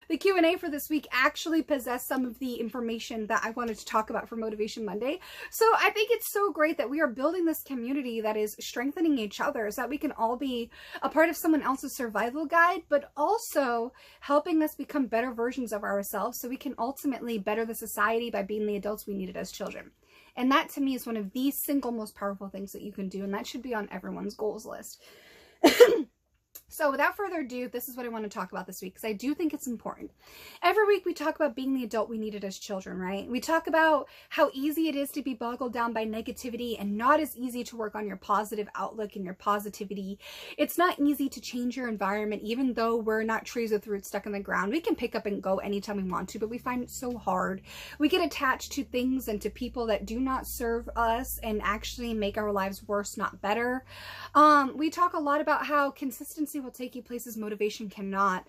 the Q&A for this week actually possessed some of the information that I wanted to talk about for Motivation Monday. So I think it's so great that we are building this community that is strengthening each other so that we can all be a part of someone else's survival guide, but also helping us become better versions of ourselves so we can ultimately better the society by being the adults we needed as children. And that to me is one of the single most powerful things that you can do, and that should be on everyone's goals list. So without further ado, this is what I want to talk about this week, because I do think it's important. Every week we talk about being the adult we needed as children, right? We talk about how easy it is to be boggled down by negativity and not as easy to work on your positive outlook and your positivity. It's not easy to change your environment, even though we're not trees with roots stuck in the ground. We can pick up and go anytime we want to, but we find it so hard. We get attached to things and to people that do not serve us and actually make our lives worse, not better. We talk a lot about how consistency will take you places motivation cannot,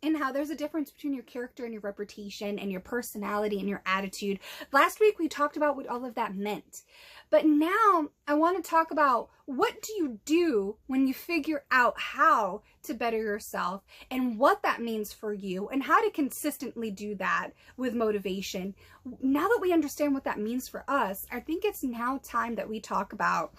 and how there's a difference between your character and your reputation and your personality and your attitude. Last week we talked about what all of that meant, but now I want to talk about what do you do when you figure out how to better yourself and what that means for you and how to consistently do that with motivation. Now that we understand what that means for us, I think it's now time that we talk about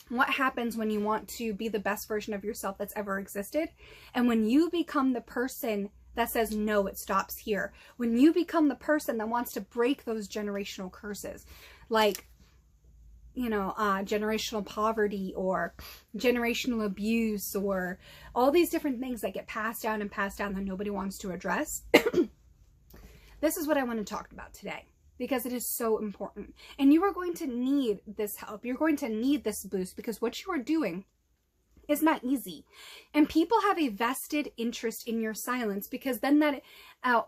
what happens when you want to be the best version of yourself that's ever existed. And when you become the person that says, no, it stops here. When you become the person that wants to break those generational curses, like, generational poverty or generational abuse or all these different things that get passed down and passed down that nobody wants to address. This is what I want to talk about today, because it is so important. And you are going to need this help. You're going to need this boost, because what you are doing is not easy. And people have a vested interest in your silence, because then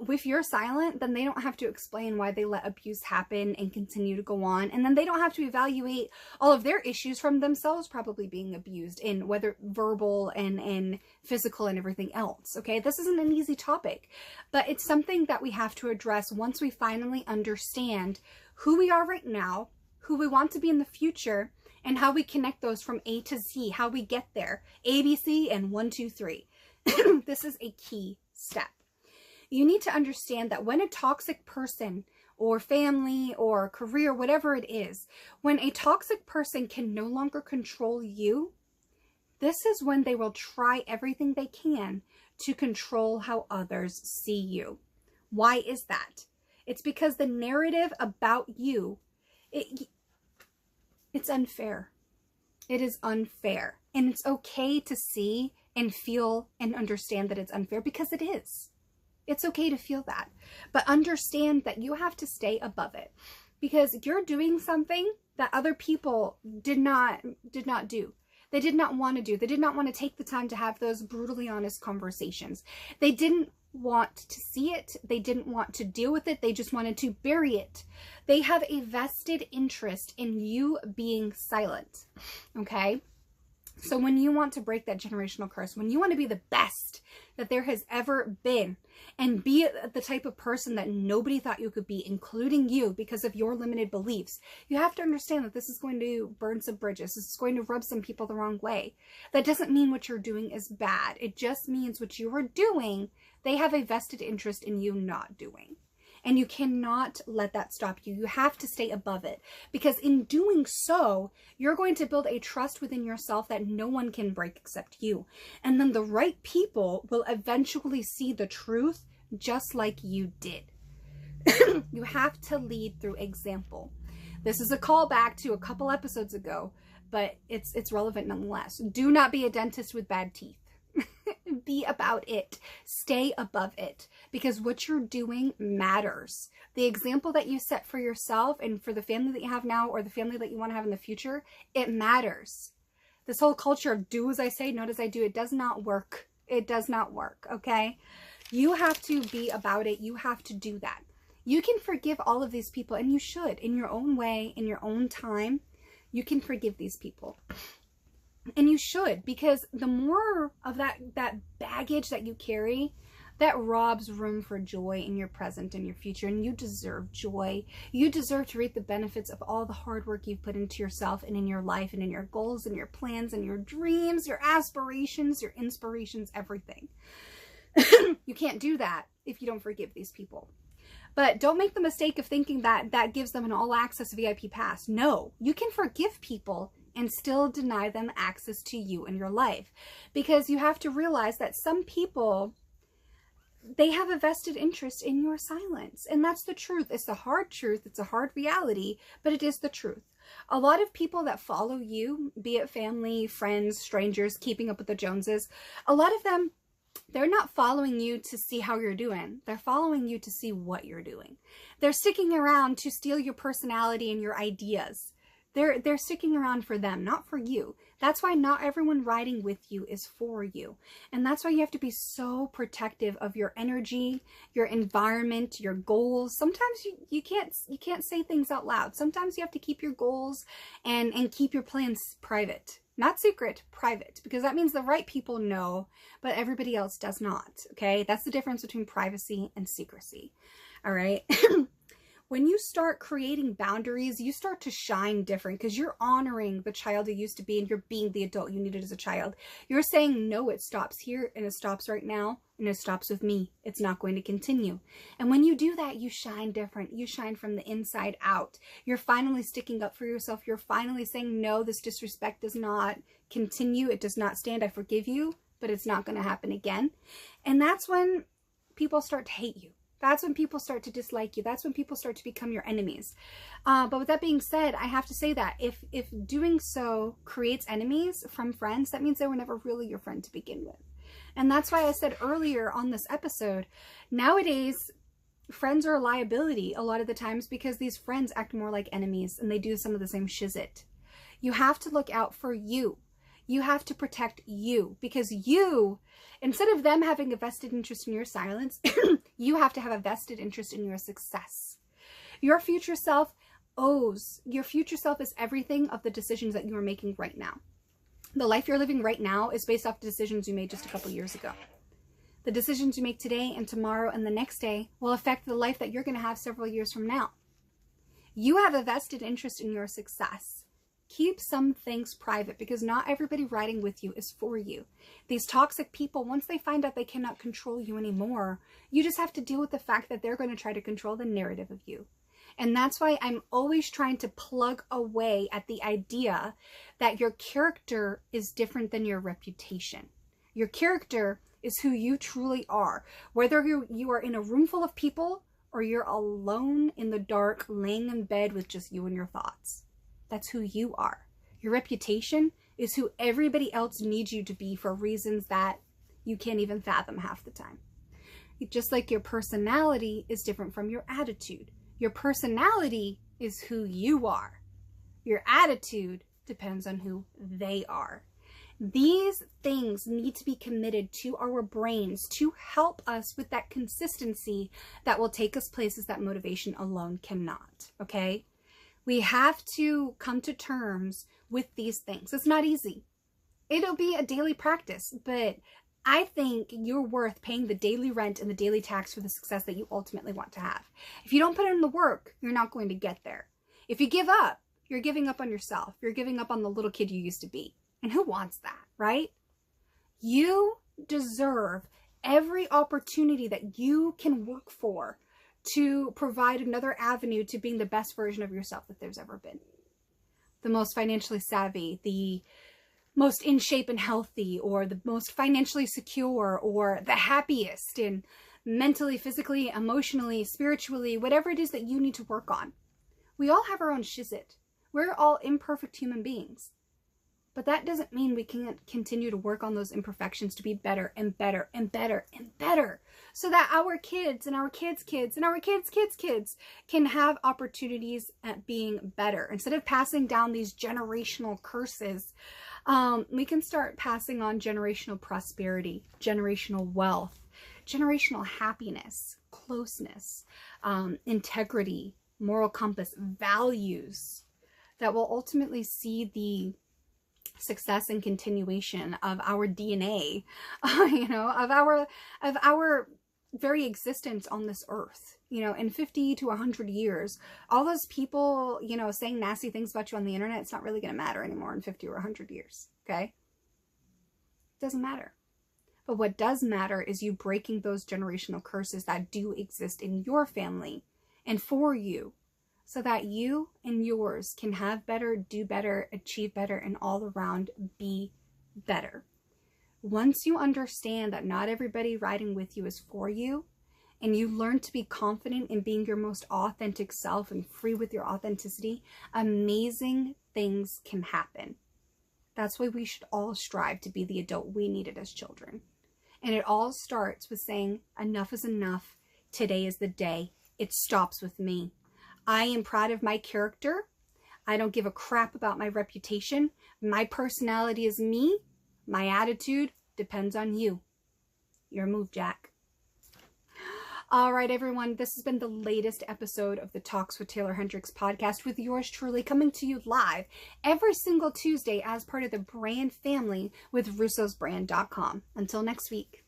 if you're silent, then they don't have to explain why they let abuse happen and continue to go on. And then they don't have to evaluate all of their issues from themselves probably being abused, in whether verbal and physical and everything else. Okay, this isn't an easy topic, but it's something that we have to address once we finally understand who we are right now, who we want to be in the future, and how we connect those from A to Z, how we get there. A, B, C, and 1, 2, 3. This is a key step. You need to understand that when a toxic person or family or career, whatever it is, when a toxic person can no longer control you, this is when they will try everything they can to control how others see you. Why is that? It's because the narrative about you, it's unfair. It is unfair. And it's okay to see and feel and understand that it's unfair, because it is. It's okay to feel that. But understand that you have to stay above it, because you're doing something that other people did not do. They did not want to do. They did not want to take the time to have those brutally honest conversations. They didn't want to see it. They didn't want to deal with it. They just wanted to bury it. They have a vested interest in you being silent. Okay? So when you want to break that generational curse, when you want to be the best that there has ever been, and be the type of person that nobody thought you could be, including you, because of your limited beliefs, you have to understand that this is going to burn some bridges. This is going to rub some people the wrong way. That doesn't mean what you're doing is bad. It just means what you are doing, they have a vested interest in you not doing. And you cannot let that stop you. You have to stay above it, because in doing so, you're going to build a trust within yourself that no one can break except you. And then the right people will eventually see the truth just like you did. You have to lead through example. This is a callback to a couple episodes ago, but it's relevant nonetheless. Do not be a dentist with bad teeth. Be about it. Stay above it, because what you're doing matters. The example that you set for yourself and for the family that you have now, or the family that you want to have in the future, it matters. This whole culture of do as I say, not as I do, it does not work. It does not work, okay? You have to be about it. You have to do that. You can forgive all of these people, and you should, in your own way, in your own time. You can forgive these people. And you should, because the more of that baggage that you carry, that robs room for joy in your present and your future. And you deserve joy. You deserve to reap the benefits of all the hard work you've put into yourself and in your life and in your goals and your plans and your dreams, your aspirations, your inspirations, everything. You can't do that if you don't forgive these people. But don't make the mistake of thinking that that gives them an all-access VIP pass. No, you can forgive people and still deny them access to you in your life. Because you have to realize that some people, they have a vested interest in your silence. And that's the truth. It's the hard truth. It's a hard reality, but it is the truth. A lot of people that follow you, be it family, friends, strangers, keeping up with the Joneses, a lot of them, they're not following you to see how you're doing. They're following you to see what you're doing. They're sticking around to steal your personality and your ideas. They're sticking around for them, not for you. That's why not everyone riding with you is for you. And that's why you have to be so protective of your energy, your environment, your goals. Sometimes you can't say things out loud. Sometimes you have to keep your goals and keep your plans private. Not secret, private, because that means the right people know, but everybody else does not, okay? That's the difference between privacy and secrecy, all right? When you start creating boundaries, you start to shine different because you're honoring the child you used to be and you're being the adult you needed as a child. You're saying, no, it stops here and it stops right now and it stops with me. It's not going to continue. And when you do that, you shine different. You shine from the inside out. You're finally sticking up for yourself. You're finally saying, no, this disrespect does not continue. It does not stand. I forgive you, but it's not going to happen again. And that's when people start to hate you. That's when people start to dislike you. That's when people start to become your enemies. But with that being said, I have to say that if doing so creates enemies from friends, that means they were never really your friend to begin with. And that's why I said earlier on this episode, nowadays, friends are a liability a lot of the times because these friends act more like enemies and they do some of the same shizit. You have to look out for you. You have to protect you because you, instead of them having a vested interest in your silence, you have to have a vested interest in your success. Your future self is everything of the decisions that you are making right now. The life you're living right now is based off the decisions you made just a couple years ago. The decisions you make today and tomorrow and the next day will affect the life that you're going to have several years from now. You have a vested interest in your success. Keep some things private because not everybody riding with you is for you. These toxic people, once they find out they cannot control you anymore, you just have to deal with the fact that they're going to try to control the narrative of you. And that's why I'm always trying to plug away at the idea that your character is different than your reputation. Your character is who you truly are. Whether you are in a room full of people or you're alone in the dark, laying in bed with just you and your thoughts. That's who you are. Your reputation is who everybody else needs you to be for reasons that you can't even fathom half the time. Just like your personality is different from your attitude. Your personality is who you are. Your attitude depends on who they are. These things need to be committed to our brains to help us with that consistency that will take us places that motivation alone cannot, okay? We have to come to terms with these things. It's not easy. It'll be a daily practice, but I think you're worth paying the daily rent and the daily tax for the success that you ultimately want to have. If you don't put in the work, you're not going to get there. If you give up, you're giving up on yourself. You're giving up on the little kid you used to be. And who wants that, right? You deserve every opportunity that you can work for to provide another avenue to being the best version of yourself that there's ever been. The most financially savvy, the most in shape and healthy, or the most financially secure, or the happiest and mentally, physically, emotionally, spiritually, whatever it is that you need to work on. We all have our own shizit. We're all imperfect human beings. But that doesn't mean we can't continue to work on those imperfections to be better and better and better and better so that our kids and our kids' kids and our kids' kids' kids can have opportunities at being better. Instead of passing down these generational curses, we can start passing on generational prosperity, generational wealth, generational happiness, closeness, integrity, moral compass, values that will ultimately see the success and continuation of our DNA, of our very existence on this earth. In 50 to 100 years, all those people, saying nasty things about you on the internet, it's not really going to matter anymore in 50 or 100 years, okay? It doesn't matter. But what does matter is you breaking those generational curses that do exist in your family and for you, so that you and yours can have better, do better, achieve better, and all around be better. Once you understand that not everybody riding with you is for you, and you learn to be confident in being your most authentic self and free with your authenticity, amazing things can happen. That's why we should all strive to be the adult we needed as children. And it all starts with saying, enough is enough. Today is the day. It stops with me. I am proud of my character. I don't give a crap about my reputation. My personality is me. My attitude depends on you. Your move, Jack. All right, everyone, this has been the latest episode of the Talks with Taeler Hendrix podcast with yours truly, coming to you live every single Tuesday as part of the brand family with russosbrand.com. Until next week.